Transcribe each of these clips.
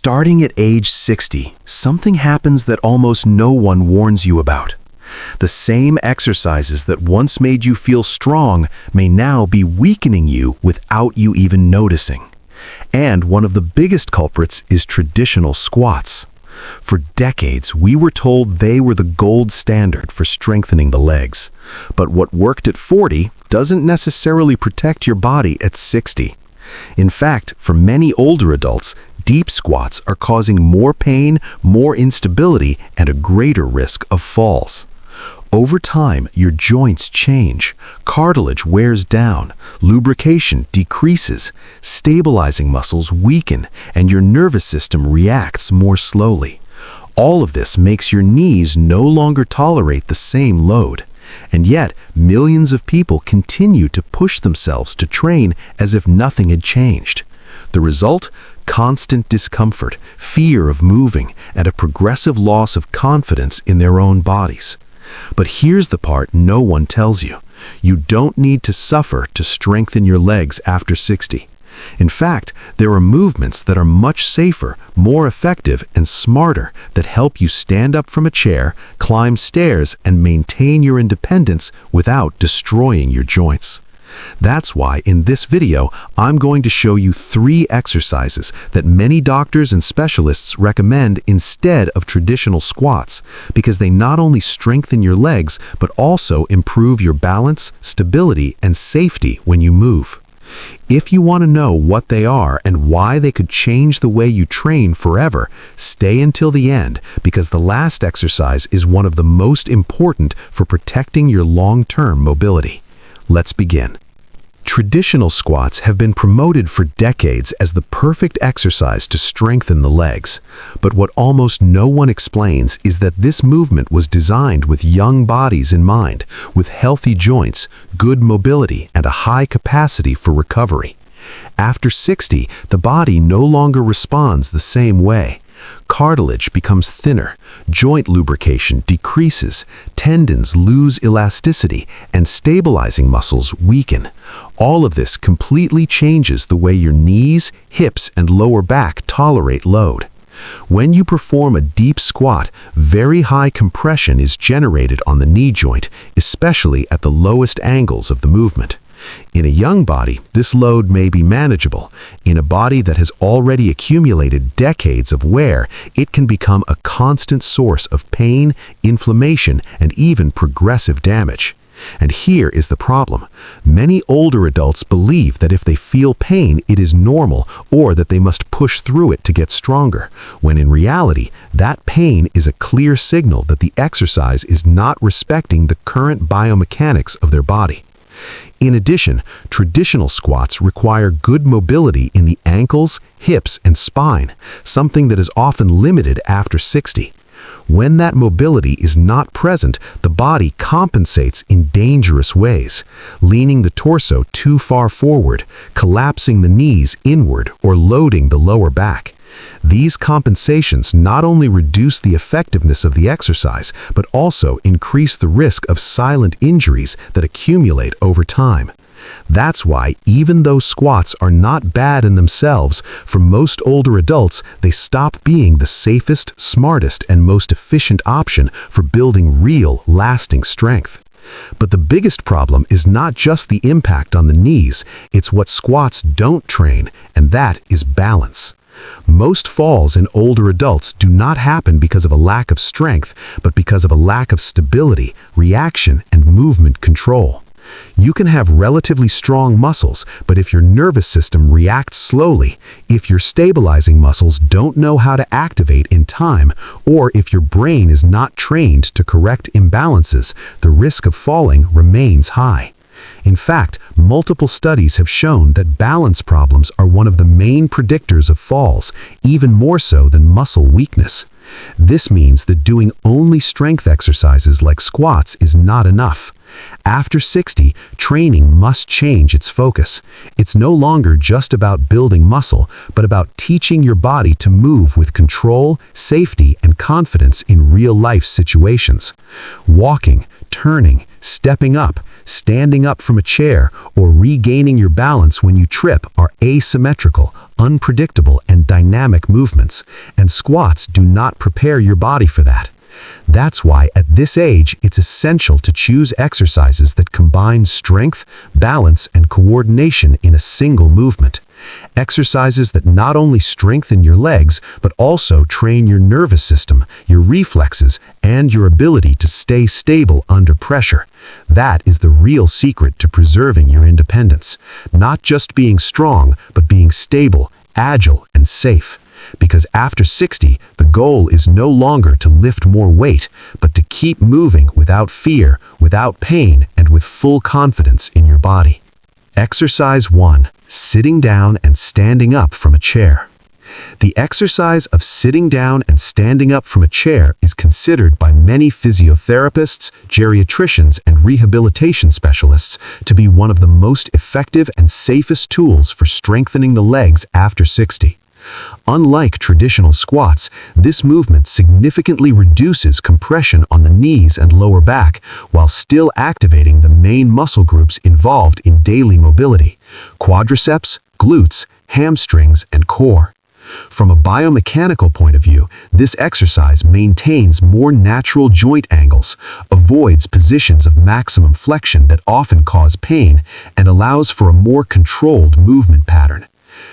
Starting at age 60, something happens that almost no one warns you about. The same exercises that once made you feel strong may now be weakening you without you even noticing. And one of the biggest culprits is traditional squats. For decades, we were told they were the gold standard for strengthening the legs. But what worked at 40 doesn't necessarily protect your body at 60. In fact, for many older adults, deep squats are causing more pain, more instability, and a greater risk of falls. Over time, your joints change, cartilage wears down, lubrication decreases, stabilizing muscles weaken, and your nervous system reacts more slowly. All of this makes your knees no longer tolerate the same load. And yet, millions of people continue to push themselves to train as if nothing had changed. The result? Constant discomfort, fear of moving, and a progressive loss of confidence in their own bodies. But here's the part no one tells you. You don't need to suffer to strengthen your legs after 60. In fact, there are movements that are much safer, more effective, and smarter that help you stand up from a chair, climb stairs, and maintain your independence without destroying your joints. That's why in this video, I'm going to show you 3 exercises that many doctors and specialists recommend instead of traditional squats, because they not only strengthen your legs, but also improve your balance, stability, and safety when you move. If you want to know what they are and why they could change the way you train forever, stay until the end, because the last exercise is one of the most important for protecting your long-term mobility. Let's begin. Traditional squats have been promoted for decades as the perfect exercise to strengthen the legs. But what almost no one explains is that this movement was designed with young bodies in mind, with healthy joints, good mobility, and a high capacity for recovery. After 60, the body no longer responds the same way. Cartilage becomes thinner, joint lubrication decreases, tendons lose elasticity, and stabilizing muscles weaken. All of this completely changes the way your knees, hips, and lower back tolerate load. When you perform a deep squat, very high compression is generated on the knee joint, especially at the lowest angles of the movement. In a young body, this load may be manageable. In a body that has already accumulated decades of wear, it can become a constant source of pain, inflammation, and even progressive damage. And here is the problem. Many older adults believe that if they feel pain, it is normal, or that they must push through it to get stronger, when in reality, that pain is a clear signal that the exercise is not respecting the current biomechanics of their body. In addition, traditional squats require good mobility in the ankles, hips, and spine, something that is often limited after 60. When that mobility is not present, the body compensates in dangerous ways, leaning the torso too far forward, collapsing the knees inward, or loading the lower back. These compensations not only reduce the effectiveness of the exercise, but also increase the risk of silent injuries that accumulate over time. That's why, even though squats are not bad in themselves, for most older adults, they stop being the safest, smartest, and most efficient option for building real, lasting strength. But the biggest problem is not just the impact on the knees, it's what squats don't train, and that is balance. Most falls in older adults do not happen because of a lack of strength, but because of a lack of stability, reaction, and movement control. You can have relatively strong muscles, but if your nervous system reacts slowly, if your stabilizing muscles don't know how to activate in time, or if your brain is not trained to correct imbalances, the risk of falling remains high. In fact, multiple studies have shown that balance problems are one of the main predictors of falls, even more so than muscle weakness. This means that doing only strength exercises like squats is not enough. After 60, training must change its focus. It's no longer just about building muscle, but about teaching your body to move with control, safety, and confidence in real-life situations. Walking, turning, stepping up, standing up from a chair, or regaining your balance when you trip are asymmetrical, unpredictable and dynamic movements, and squats do not prepare your body for that. That's why at this age, it's essential to choose exercises that combine strength, balance, and coordination in a single movement. Exercises that not only strengthen your legs, but also train your nervous system, your reflexes, and your ability to stay stable under pressure. That is the real secret to preserving your independence. Not just being strong, but being stable, agile, and safe. Because after 60, the goal is no longer to lift more weight, but to keep moving without fear, without pain, and with full confidence in your body. Exercise 1. Sitting down and standing up from a chair. The exercise of sitting down and standing up from a chair is considered by many physiotherapists, geriatricians, and rehabilitation specialists to be one of the most effective and safest tools for strengthening the legs after 60. Unlike traditional squats, this movement significantly reduces compression on the knees and lower back while still activating the main muscle groups involved in daily mobility: quadriceps, glutes, hamstrings, and core. From a biomechanical point of view, this exercise maintains more natural joint angles, avoids positions of maximum flexion that often cause pain, and allows for a more controlled movement pattern.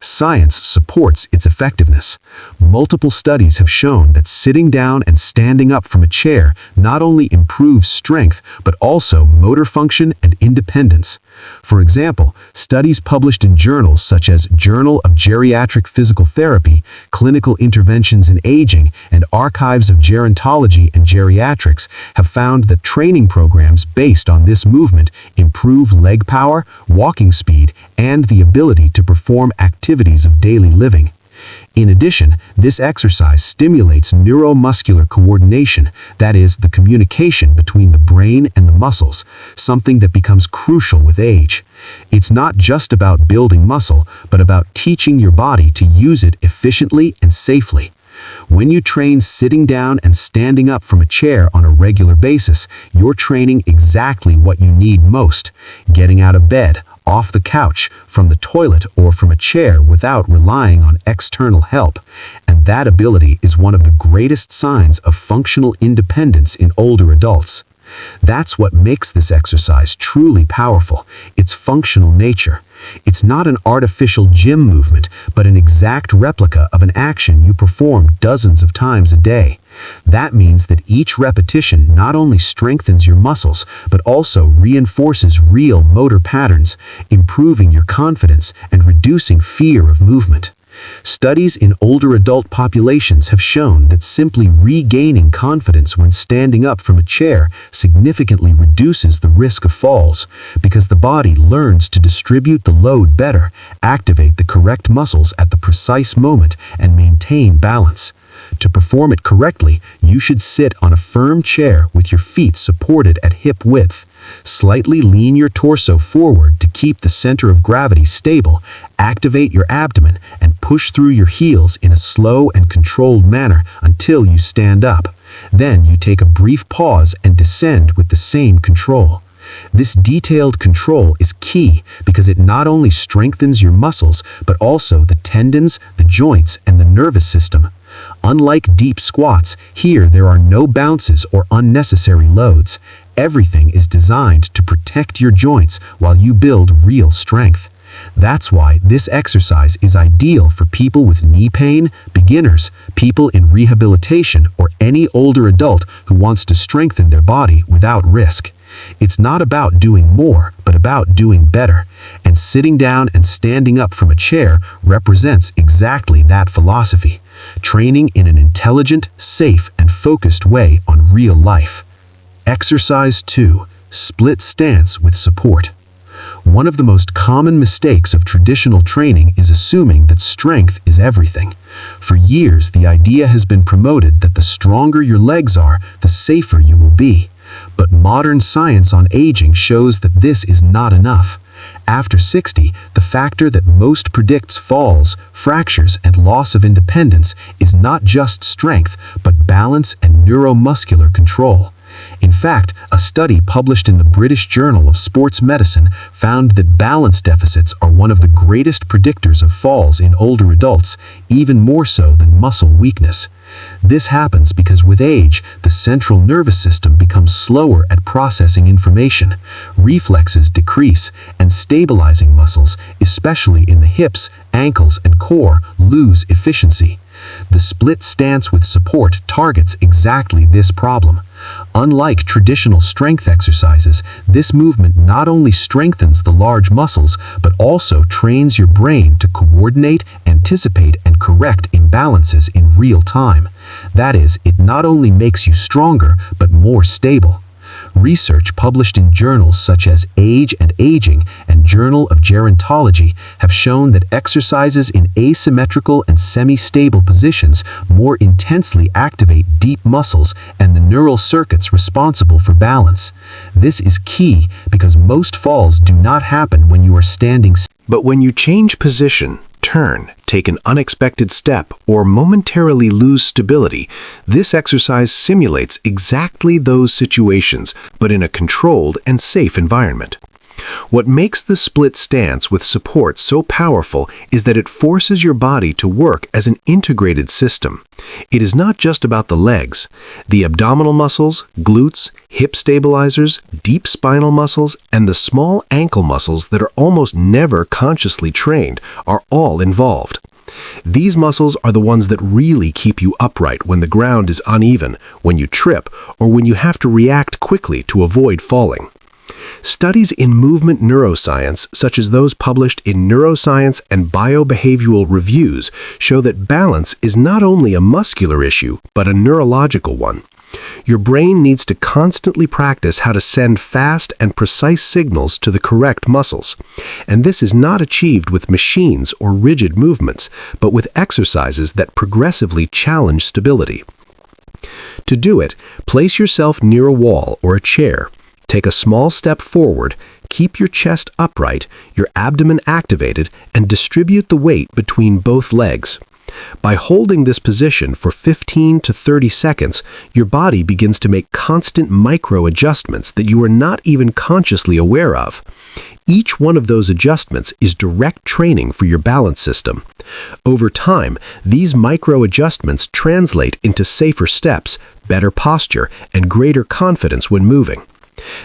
Science supports its effectiveness. Multiple studies have shown that sitting down and standing up from a chair not only improves strength, but also motor function and independence. For example, studies published in journals such as Journal of Geriatric Physical Therapy, Clinical Interventions in Aging, and Archives of Gerontology and Geriatrics have found that training programs based on this movement improve leg power, walking speed, and the ability to perform activities of daily living. In addition, this exercise stimulates neuromuscular coordination, that is, the communication between the brain and the muscles, something that becomes crucial with age. It's not just about building muscle, but about teaching your body to use it efficiently and safely. When you train sitting down and standing up from a chair on a regular basis, you're training exactly what you need most: getting out of bed, off the couch, from the toilet, or from a chair without relying on external help. And that ability is one of the greatest signs of functional independence in older adults. That's what makes this exercise truly powerful: its functional nature. It's not an artificial gym movement, but an exact replica of an action you perform dozens of times a day. That means that each repetition not only strengthens your muscles, but also reinforces real motor patterns, improving your confidence and reducing fear of movement. Studies in older adult populations have shown that simply regaining confidence when standing up from a chair significantly reduces the risk of falls, because the body learns to distribute the load better, activate the correct muscles at the precise moment, and maintain balance. To perform it correctly, you should sit on a firm chair with your feet supported at hip width. Slightly lean your torso forward to keep the center of gravity stable, activate your abdomen, and push through your heels in a slow and controlled manner until you stand up. Then you take a brief pause and descend with the same control. This detailed control is key because it not only strengthens your muscles, but also the tendons, the joints, and the nervous system. Unlike deep squats, here there are no bounces or unnecessary loads. Everything is designed to protect your joints while you build real strength. That's why this exercise is ideal for people with knee pain, beginners, people in rehabilitation, or any older adult who wants to strengthen their body without risk. It's not about doing more, but about doing better. And sitting down and standing up from a chair represents exactly that philosophy. Training in an intelligent, safe, and focused way on real life. Exercise 2. Split stance with support. One of the most common mistakes of traditional training is assuming that strength is everything. For years, the idea has been promoted that the stronger your legs are, the safer you will be. But modern science on aging shows that this is not enough. After 60, the factor that most predicts falls, fractures, and loss of independence is not just strength, but balance and neuromuscular control. In fact, a study published in the British Journal of Sports Medicine found that balance deficits are one of the greatest predictors of falls in older adults, even more so than muscle weakness. This happens because with age, the central nervous system becomes slower at processing information. Reflexes decrease, and stabilizing muscles, especially in the hips, ankles, and core, lose efficiency. The split stance with support targets exactly this problem. Unlike traditional strength exercises, this movement not only strengthens the large muscles, but also trains your brain to coordinate, anticipate, and correct imbalances in real time. That is, it not only makes you stronger, but more stable. Research published in journals such as Age and Aging and Journal of Gerontology have shown that exercises in asymmetrical and semi-stable positions more intensely activate deep muscles and the neural circuits responsible for balance. This is key because most falls do not happen when you are standing still. But when you change position, turn, take an unexpected step, or momentarily lose stability, this exercise simulates exactly those situations, but in a controlled and safe environment. What makes the split stance with support so powerful is that it forces your body to work as an integrated system. It is not just about the legs. The abdominal muscles, glutes, hip stabilizers, deep spinal muscles, and the small ankle muscles that are almost never consciously trained are all involved. These muscles are the ones that really keep you upright when the ground is uneven, when you trip, or when you have to react quickly to avoid falling. Studies in movement neuroscience, such as those published in Neuroscience and Biobehavioral Reviews, show that balance is not only a muscular issue, but a neurological one. Your brain needs to constantly practice how to send fast and precise signals to the correct muscles. And this is not achieved with machines or rigid movements, but with exercises that progressively challenge stability. To do it, place yourself near a wall or a chair. Take a small step forward, keep your chest upright, your abdomen activated, and distribute the weight between both legs. By holding this position for 15 to 30 seconds, your body begins to make constant micro-adjustments that you are not even consciously aware of. Each one of those adjustments is direct training for your balance system. Over time, these micro-adjustments translate into safer steps, better posture, and greater confidence when moving.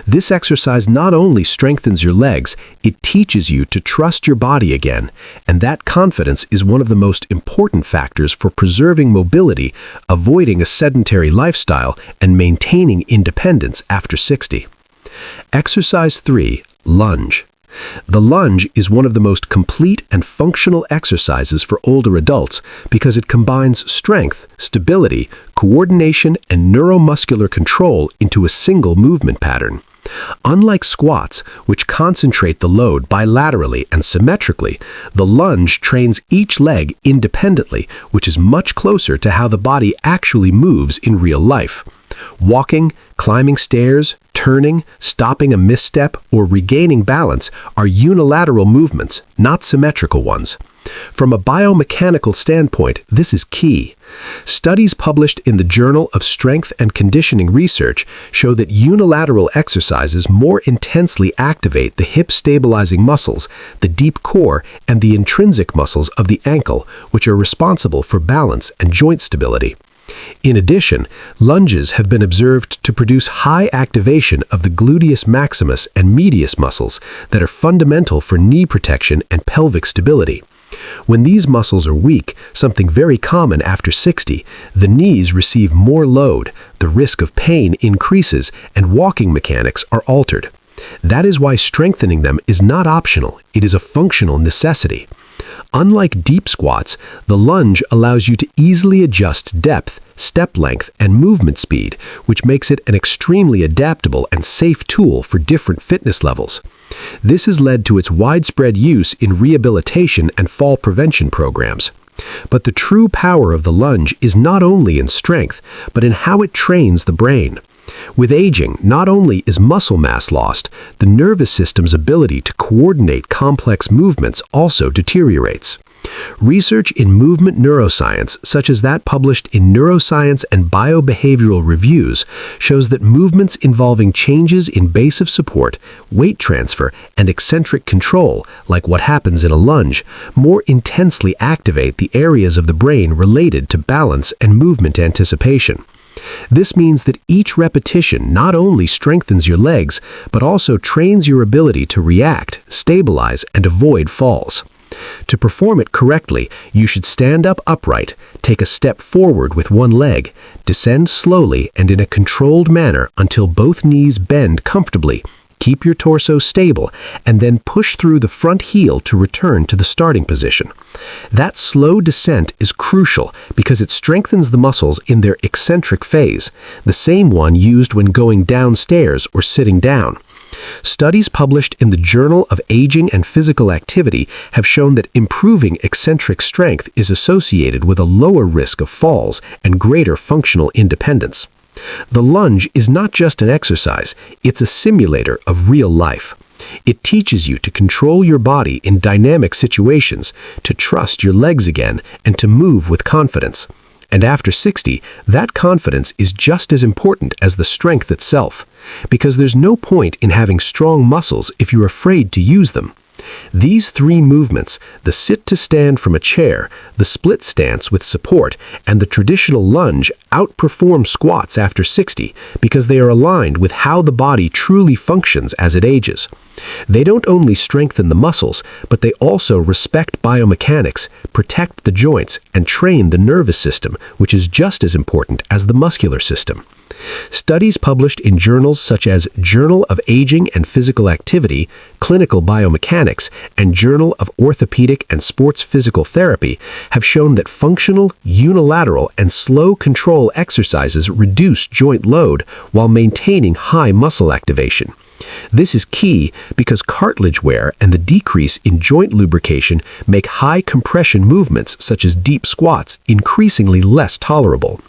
This exercise not only strengthens your legs, it teaches you to trust your body again, and that confidence is one of the most important factors for preserving mobility, avoiding a sedentary lifestyle, and maintaining independence after 60. Exercise 3. Lunge. The lunge is one of the most complete and functional exercises for older adults because it combines strength, stability, coordination, and neuromuscular control into a single movement pattern. Unlike squats, which concentrate the load bilaterally and symmetrically, the lunge trains each leg independently, which is much closer to how the body actually moves in real life. Walking, climbing stairs, turning, stopping a misstep, or regaining balance are unilateral movements, not symmetrical ones. From a biomechanical standpoint, this is key. Studies published in the Journal of Strength and Conditioning Research show that unilateral exercises more intensely activate the hip-stabilizing muscles, the deep core, and the intrinsic muscles of the ankle, which are responsible for balance and joint stability. In addition, lunges have been observed to produce high activation of the gluteus maximus and medius muscles that are fundamental for knee protection and pelvic stability. When these muscles are weak, something very common after 60, the knees receive more load, the risk of pain increases, and walking mechanics are altered. That is why strengthening them is not optional, it is a functional necessity. Unlike deep squats, the lunge allows you to easily adjust depth, step length, and movement speed, which makes it an extremely adaptable and safe tool for different fitness levels. This has led to its widespread use in rehabilitation and fall prevention programs. But the true power of the lunge is not only in strength, but in how it trains the brain. With aging, not only is muscle mass lost, the nervous system's ability to coordinate complex movements also deteriorates. Research in movement neuroscience, such as that published in Neuroscience and Biobehavioral Reviews, shows that movements involving changes in base of support, weight transfer, and eccentric control, like what happens in a lunge, more intensely activate the areas of the brain related to balance and movement anticipation. This means that each repetition not only strengthens your legs, but also trains your ability to react, stabilize, and avoid falls. To perform it correctly, you should stand up upright, take a step forward with one leg, descend slowly and in a controlled manner until both knees bend comfortably, keep your torso stable, and then push through the front heel to return to the starting position. That slow descent is crucial because it strengthens the muscles in their eccentric phase, the same one used when going downstairs or sitting down. Studies published in the Journal of Aging and Physical Activity have shown that improving eccentric strength is associated with a lower risk of falls and greater functional independence. The lunge is not just an exercise, it's a simulator of real life. It teaches you to control your body in dynamic situations, to trust your legs again, and to move with confidence. And after 60, that confidence is just as important as the strength itself, because there's no point in having strong muscles if you're afraid to use them. These three movements, the sit to stand from a chair, the split stance with support, and the traditional lunge, outperform squats after 60 because they are aligned with how the body truly functions as it ages. They don't only strengthen the muscles, but they also respect biomechanics, protect the joints, and train the nervous system, which is just as important as the muscular system. Studies published in journals such as Journal of Aging and Physical Activity, Clinical Biomechanics, and Journal of Orthopedic and Sports Physical Therapy have shown that functional, unilateral, and slow control exercises reduce joint load while maintaining high muscle activation. This is key because cartilage wear and the decrease in joint lubrication make high compression movements such as deep squats increasingly less tolerable.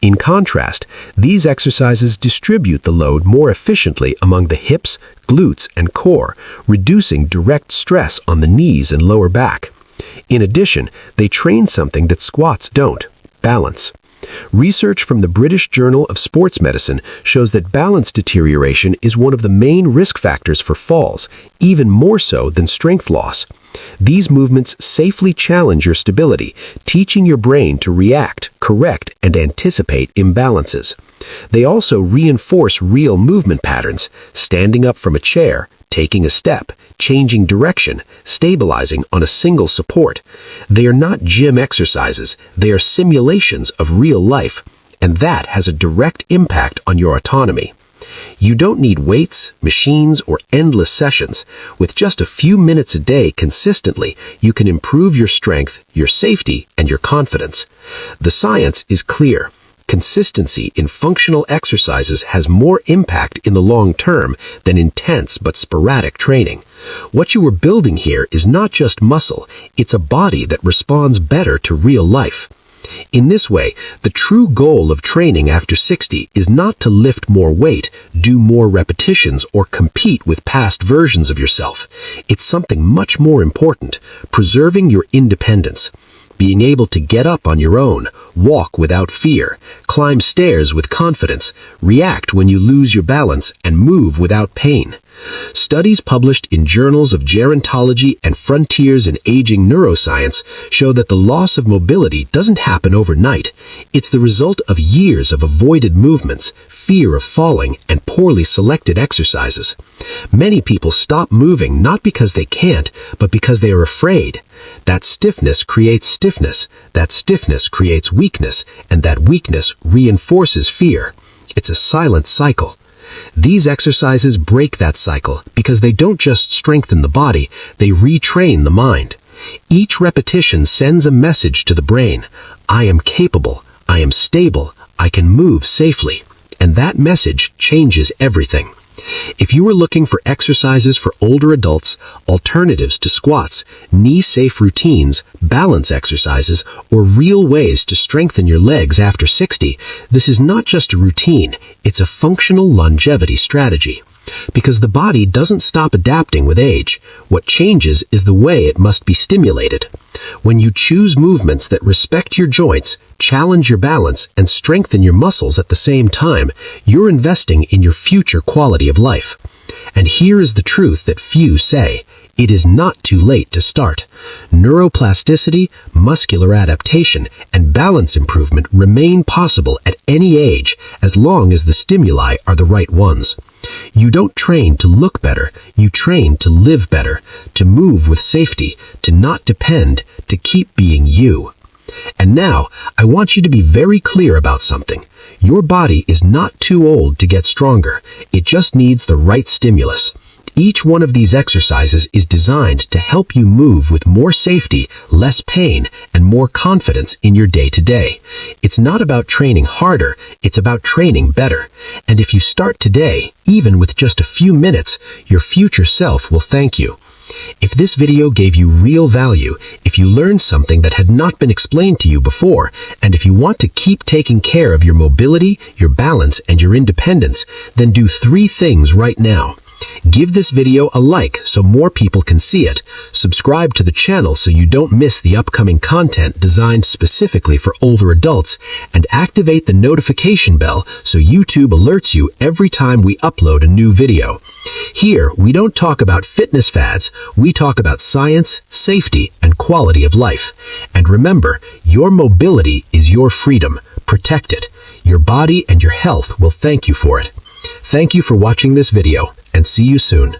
In contrast, these exercises distribute the load more efficiently among the hips, glutes, and core, reducing direct stress on the knees and lower back. In addition, they train something that squats don't: balance. Research from the British Journal of Sports Medicine shows that balance deterioration is one of the main risk factors for falls, even more so than strength loss. These movements safely challenge your stability, teaching your brain to react, correct, and anticipate imbalances. They also reinforce real movement patterns, standing up from a chair, taking a step, changing direction, stabilizing on a single support. They are not gym exercises, they are simulations of real life, and that has a direct impact on your autonomy. You don't need weights, machines, or endless sessions. With just a few minutes a day consistently, you can improve your strength, your safety, and your confidence. The science is clear. Consistency in functional exercises has more impact in the long term than intense but sporadic training. What you are building here is not just muscle, it's a body that responds better to real life. In this way, the true goal of training after 60 is not to lift more weight, do more repetitions, or compete with past versions of yourself. It's something much more important: preserving your independence. Being able to get up on your own, walk without fear, climb stairs with confidence, react when you lose your balance, and move without pain. Studies published in journals of gerontology and Frontiers in Aging Neuroscience show that the loss of mobility doesn't happen overnight. It's the result of years of avoided movements, fear of falling, and poorly selected exercises. Many people stop moving not because they can't, but because they are afraid. That stiffness creates stiffness, that stiffness creates weakness, and that weakness reinforces fear. It's a silent cycle. These exercises break that cycle because they don't just strengthen the body, they retrain the mind. Each repetition sends a message to the brain: I am capable, I am stable, I can move safely. And that message changes everything. If you are looking for exercises for older adults, alternatives to squats, knee-safe routines, balance exercises, or real ways to strengthen your legs after 60, this is not just a routine, it's a functional longevity strategy. Because the body doesn't stop adapting with age. What changes is the way it must be stimulated. When you choose movements that respect your joints, challenge your balance, and strengthen your muscles at the same time, you're investing in your future quality of life. And here is the truth that few say. It is not too late to start. Neuroplasticity, muscular adaptation, and balance improvement remain possible at any age as long as the stimuli are the right ones. You don't train to look better, you train to live better, to move with safety, to not depend, to keep being you. And now, I want you to be very clear about something. Your body is not too old to get stronger. It just needs the right stimulus. Each one of these exercises is designed to help you move with more safety, less pain, and more confidence in your day-to-day. It's not about training harder, it's about training better. And if you start today, even with just a few minutes, your future self will thank you. If this video gave you real value, if you learned something that had not been explained to you before, and if you want to keep taking care of your mobility, your balance, and your independence, then do 3 things right now. Give this video a like so more people can see it. Subscribe to the channel so you don't miss the upcoming content designed specifically for older adults, and activate the notification bell so YouTube alerts you every time we upload a new video. Here, we don't talk about fitness fads, we talk about science, safety, and quality of life. And remember, your mobility is your freedom. Protect it. Your body and your health will thank you for it. Thank you for watching this video, and see you soon.